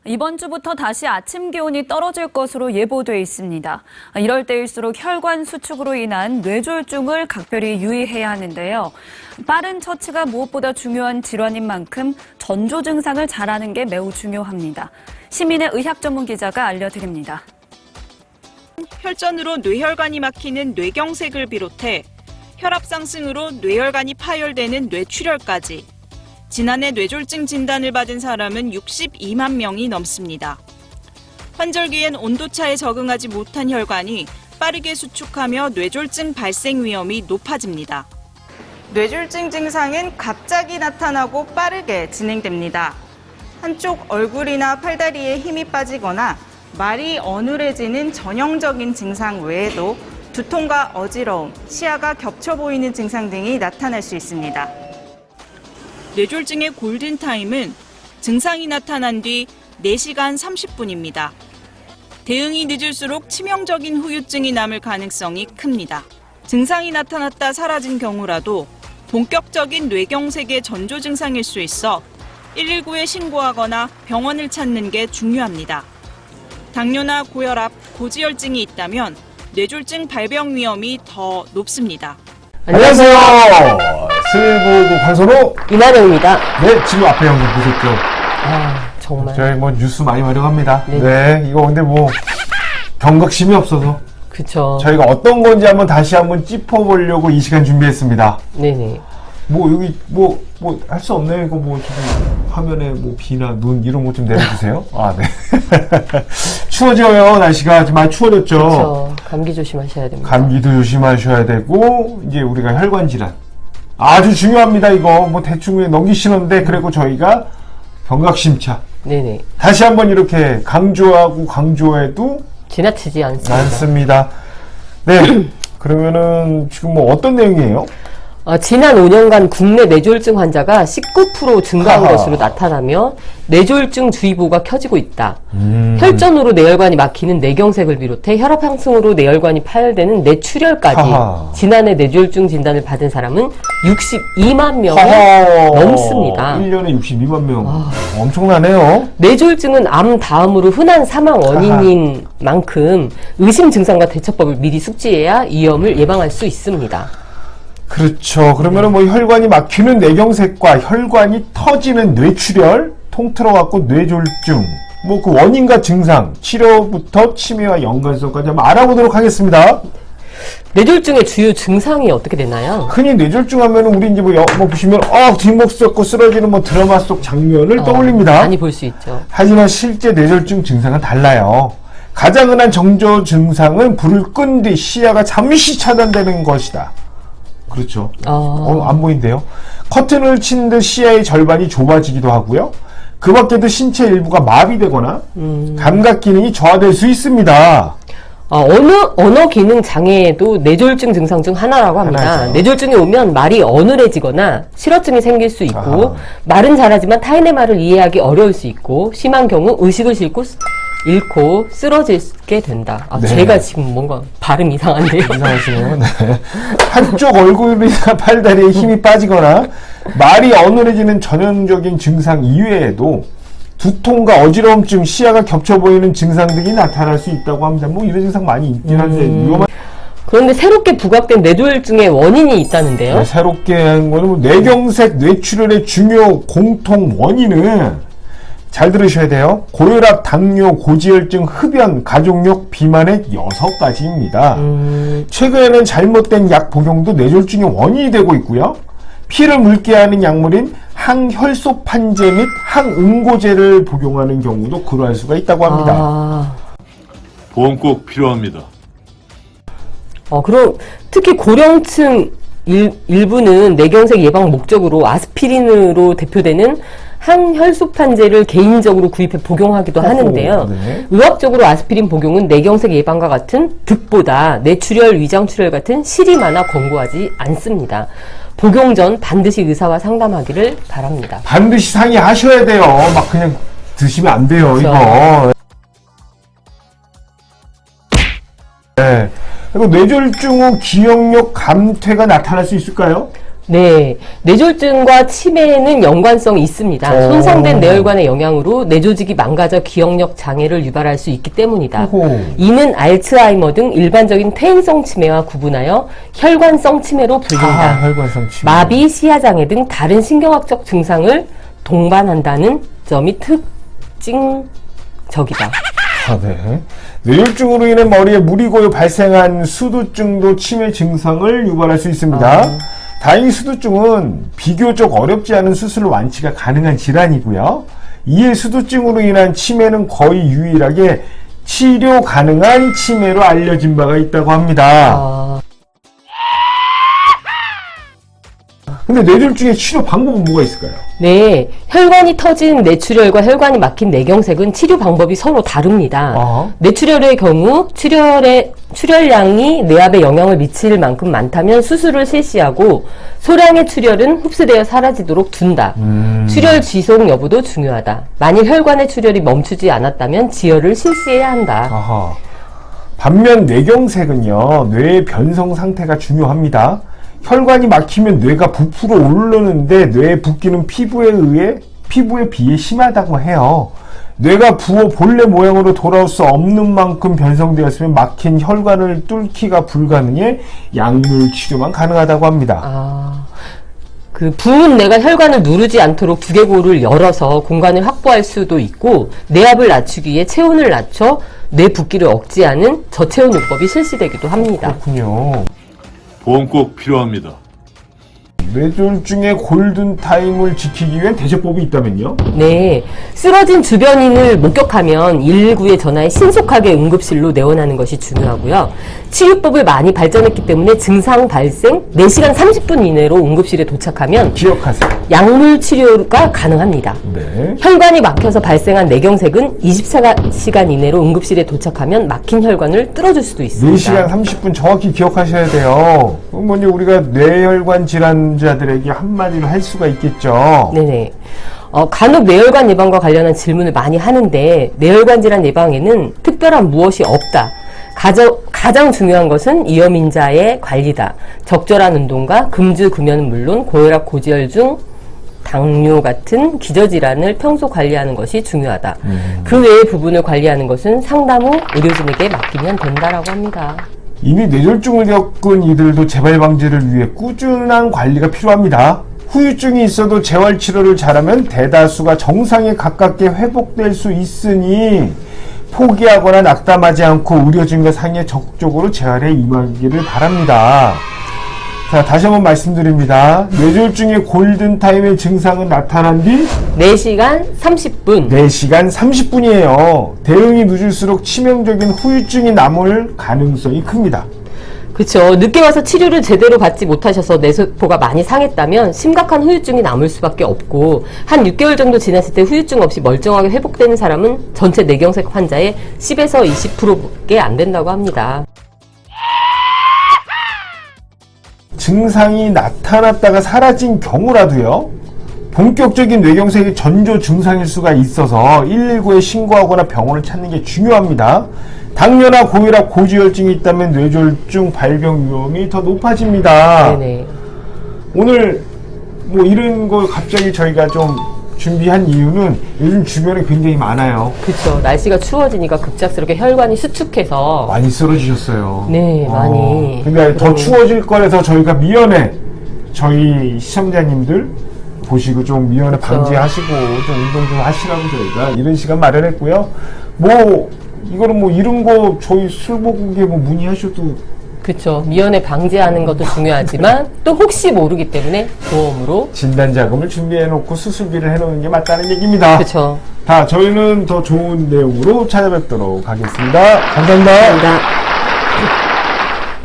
이번 주부터 다시 아침 기온이 떨어질 것으로 예보돼 있습니다. 이럴 때일수록 혈관 수축으로 인한 뇌졸중을 각별히 유의해야 하는데요. 빠른 처치가 무엇보다 중요한 질환인 만큼 전조 증상을 잘 아는 게 매우 중요합니다. 시민의 의학 전문 기자가 알려드립니다. 혈전으로 뇌혈관이 막히는 뇌경색을 비롯해 혈압 상승으로 뇌혈관이 파열되는 뇌출혈까지 지난해 뇌졸중 진단을 받은 사람은 62만 명이 넘습니다. 환절기엔 온도차에 적응하지 못한 혈관이 빠르게 수축하며 뇌졸중 발생 위험이 높아집니다. 뇌졸중 증상은 갑자기 나타나고 빠르게 진행됩니다. 한쪽 얼굴이나 팔다리에 힘이 빠지거나 말이 어눌해지는 전형적인 증상 외에도 두통과 어지러움, 시야가 겹쳐 보이는 증상 등이 나타날 수 있습니다. 뇌졸중의 골든타임은 증상이 나타난 뒤 4시간 30분입니다. 대응이 늦을수록 치명적인 후유증이 남을 가능성이 큽니다. 증상이 나타났다 사라진 경우라도 본격적인 뇌경색의 전조 증상일 수 있어 119에 신고하거나 병원을 찾는 게 중요합니다. 당뇨나 고혈압, 고지혈증이 있다면 뇌졸중 발병 위험이 더 높습니다. 안녕하세요. 슬보고 관선호 이나령입니다. 네, 지금 앞에 영상 보셨죠? 정말. 저희 뭐 뉴스 많이 활용합니다. 네. 네, 이거 근데 뭐 경각심이 없어서 그쵸. 저희가 어떤 건지 다시 한번 짚어보려고 이 시간 준비했습니다. 네네. 뭐 여기 뭐 할 수 없네요. 이거 뭐 지금 화면에 뭐 비나 눈 이런 거 좀 내려주세요. 아, 네. 추워져요. 날씨가 지금 많이 추워졌죠. 그쵸. 감기 조심하셔야 됩니다. 감기도 조심하셔야 되고 이제 우리가 혈관 질환 아주 중요합니다. 이거 뭐 대충 넘기시는데 그리고 저희가 경각심차 네네. 다시 한번 이렇게 강조해도 지나치지 않습니다. 않습니다. 네. 그러면은 지금 뭐 어떤 내용이에요? 지난 5년간 국내 뇌졸중 환자가 19% 증가한 하하. 것으로 나타나며 뇌졸중 주의보가 켜지고 있다. 혈전으로 뇌혈관이 막히는 뇌경색을 비롯해 혈압 상승으로 뇌혈관이 파열되는 뇌출혈까지 하하. 지난해 뇌졸중 진단을 받은 사람은 62만 명이 넘습니다. 1년에 62만 명. 엄청나네요. 뇌졸중은 암 다음으로 흔한 사망 원인인 만큼 의심 증상과 대처법을 미리 숙지해야 위험을 예방할 수 있습니다. 그렇죠. 그러면은 뭐 혈관이 막히는 뇌경색과 혈관이 터지는 뇌출혈, 통틀어 갖고 뇌졸중, 뭐 그 원인과 증상, 치료부터 치매와 연관성까지 한번 알아보도록 하겠습니다. 뇌졸중의 주요 증상이 어떻게 되나요? 흔히 뇌졸중 하면은 우리 이제 뭐 보시면 뒷목 썩고 쓰러지는 뭐 드라마 속 장면을 떠올립니다. 많이 볼 수 있죠. 하지만 실제 뇌졸중 증상은 달라요. 가장 흔한 정조 증상은 불을 끈 뒤 시야가 잠시 차단되는 것이다. 그렇죠. 안 보인대요. 커튼을 친 듯 시야의 절반이 좁아지기도 하고요. 그 밖에도 신체 일부가 마비되거나 감각 기능이 저하될 수 있습니다. 언어 기능 장애도 뇌졸중 증상 중 하나라고 합니다. 하나죠. 뇌졸중이 오면 말이 어눌해지거나 실어증이 생길 수 있고 아하. 말은 잘하지만 타인의 말을 이해하기 어려울 수 있고 심한 경우 의식을 잃고 쓰러지게 된다. 네. 제가 지금 뭔가 발음 이상한데요. 이상하시네요. 네. 한쪽 얼굴이나 팔다리에 힘이 빠지거나 말이 어눌해지는 전형적인 증상 이외에도 두통과 어지러움증, 시야가 겹쳐 보이는 증상 등이 나타날 수 있다고 합니다. 뭐 이런 증상 많이 있긴 한데 위험한. 그런데 새롭게 부각된 뇌졸중의 원인이 있다는데요. 네, 새롭게 한 거는 뭐 뇌경색, 뇌출혈의 중요 공통 원인은 잘 들으셔야 돼요. 고혈압, 당뇨, 고지혈증, 흡연, 가족력, 비만의 6가지입니다. 최근에는 잘못된 약 복용도 뇌졸중의 원인이 되고 있고요. 피를 묽게 하는 약물인 항혈소판제 및 항응고제를 복용하는 경우도 그러할 수가 있다고 합니다. 보험 꼭 필요합니다. 그럼 특히 고령층 일부는 뇌경색 예방 목적으로 아스피린으로 대표되는 항혈소판제를 개인적으로 구입해 복용하기도 하는데요. 네. 의학적으로 아스피린 복용은 뇌경색 예방과 같은 득보다 뇌출혈, 위장출혈 같은 실이 많아 권고하지 않습니다. 복용 전 반드시 의사와 상담하기를 바랍니다. 반드시 상의하셔야 돼요. 막 그냥 드시면 안 돼요. 그렇죠. 이거. 네. 그리고 뇌졸중 후 기억력 감퇴가 나타날 수 있을까요? 네, 뇌졸중과 치매는 연관성이 있습니다. 손상된 뇌혈관의 영향으로 뇌조직이 망가져 기억력 장애를 유발할 수 있기 때문이다. 오호. 이는 알츠하이머 등 일반적인 퇴행성 치매와 구분하여 혈관성 치매로 불린다. 혈관성 치매. 마비, 시야장애 등 다른 신경학적 증상을 동반한다는 점이 특징적이다. 아, 네. 뇌졸중으로 인해 머리에 물이 고여 발생한 수두증도 치매 증상을 유발할 수 있습니다. 다행히 수두증은 비교적 어렵지 않은 수술로 완치가 가능한 질환이고요. 이에 수두증으로 인한 치매는 거의 유일하게 치료 가능한 치매로 알려진 바가 있다고 합니다. 근데 뇌졸중의 치료 방법은 뭐가 있을까요? 네, 혈관이 터진 뇌출혈과 혈관이 막힌 뇌경색은 치료 방법이 서로 다릅니다. 뇌출혈의 경우 출혈량이 뇌압에 영향을 미칠 만큼 많다면 수술을 실시하고 소량의 출혈은 흡수되어 사라지도록 둔다. 출혈 지속 여부도 중요하다. 만일 혈관의 출혈이 멈추지 않았다면 지혈을 실시해야 한다. 아하. 반면 뇌경색은요, 뇌의 변성 상태가 중요합니다. 혈관이 막히면 뇌가 부풀어 오르는데 뇌의 붓기는 피부에 비해 심하다고 해요. 뇌가 부어 본래 모양으로 돌아올 수 없는 만큼 변성되었으면 막힌 혈관을 뚫기가 불가능해 약물 치료만 가능하다고 합니다. 그 부은 뇌가 혈관을 누르지 않도록 두개골을 열어서 공간을 확보할 수도 있고 뇌압을 낮추기 위해 체온을 낮춰 뇌 붓기를 억제하는 저체온 요법이 실시되기도 합니다. 그렇군요. 보험 꼭 필요합니다. 뇌졸중의 골든타임을 지키기 위한 대처법이 있다면요? 네, 쓰러진 주변인을 목격하면 119에 전화해 신속하게 응급실로 내원하는 것이 중요하고요. 치유법을 많이 발전했기 때문에 증상 발생 4시간 30분 이내로 응급실에 도착하면 기억하세요. 약물 치료가 가능합니다. 네. 혈관이 막혀서 발생한 뇌경색은 24시간 이내로 응급실에 도착하면 막힌 혈관을 뚫어줄 수도 있습니다. 4시간 30분 정확히 기억하셔야 돼요. 그럼 먼저 우리가 뇌혈관 질환자들에게 한마디로 할 수가 있겠죠. 네네. 간혹 뇌혈관 예방과 관련한 질문을 많이 하는데 뇌혈관 질환 예방에는 특별한 무엇이 없다. 가장 중요한 것은 위험인자의 관리다. 적절한 운동과 금주 금연은 물론 고혈압, 고지혈증, 당뇨 같은 기저질환을 평소 관리하는 것이 중요하다. 그 외의 부분을 관리하는 것은 상담 후 의료진에게 맡기면 된다라고 합니다. 이미 뇌졸중을 겪은 이들도 재발 방지를 위해 꾸준한 관리가 필요합니다. 후유증이 있어도 재활치료를 잘하면 대다수가 정상에 가깝게 회복될 수 있으니 포기하거나 낙담하지 않고 의료진과 상의해 적극적으로 재활에 임하기를 바랍니다. 자, 다시 한번 말씀드립니다. 뇌졸중의 골든타임의 증상은 나타난 뒤 4시간 30분. 4시간 30분이에요. 대응이 늦을수록 치명적인 후유증이 남을 가능성이 큽니다. 그렇죠. 늦게 와서 치료를 제대로 받지 못하셔서 뇌세포가 많이 상했다면 심각한 후유증이 남을 수밖에 없고 한 6개월 정도 지났을 때 후유증 없이 멀쩡하게 회복되는 사람은 전체 뇌경색 환자의 10에서 20%밖에 안 된다고 합니다. 증상이 나타났다가 사라진 경우라도요, 본격적인 뇌경색이 전조 증상일 수가 있어서 119에 신고하거나 병원을 찾는 게 중요합니다. 당뇨나 고혈압, 고지혈증이 있다면 뇌졸중 발병 위험이 더 높아집니다. 네네. 오늘 뭐 이런 거 갑자기 저희가 좀 준비한 이유는 요즘 주변에 굉장히 많아요. 그렇죠. 날씨가 추워지니까 급작스럽게 혈관이 수축해서 많이 쓰러지셨어요. 네, 많이. 근데 더 추워질 거라서 저희가 미연에 저희 시청자님들 보시고 좀 미연에 그쵸. 방지하시고 좀 운동 좀 하시라고 저희가 이런 시간 마련했고요. 뭐 이거는 뭐 이런 거 저희 술보국에 뭐 문의하셔도 그렇죠. 미연에 방지하는 것도 중요하지만 또 혹시 모르기 때문에 보험으로 진단 자금을 준비해 놓고 수술비를 해 놓는 게 맞다는 얘기입니다. 그렇죠. 다 저희는 더 좋은 내용으로 찾아뵙도록 하겠습니다. 감사합니다. 감사합니다.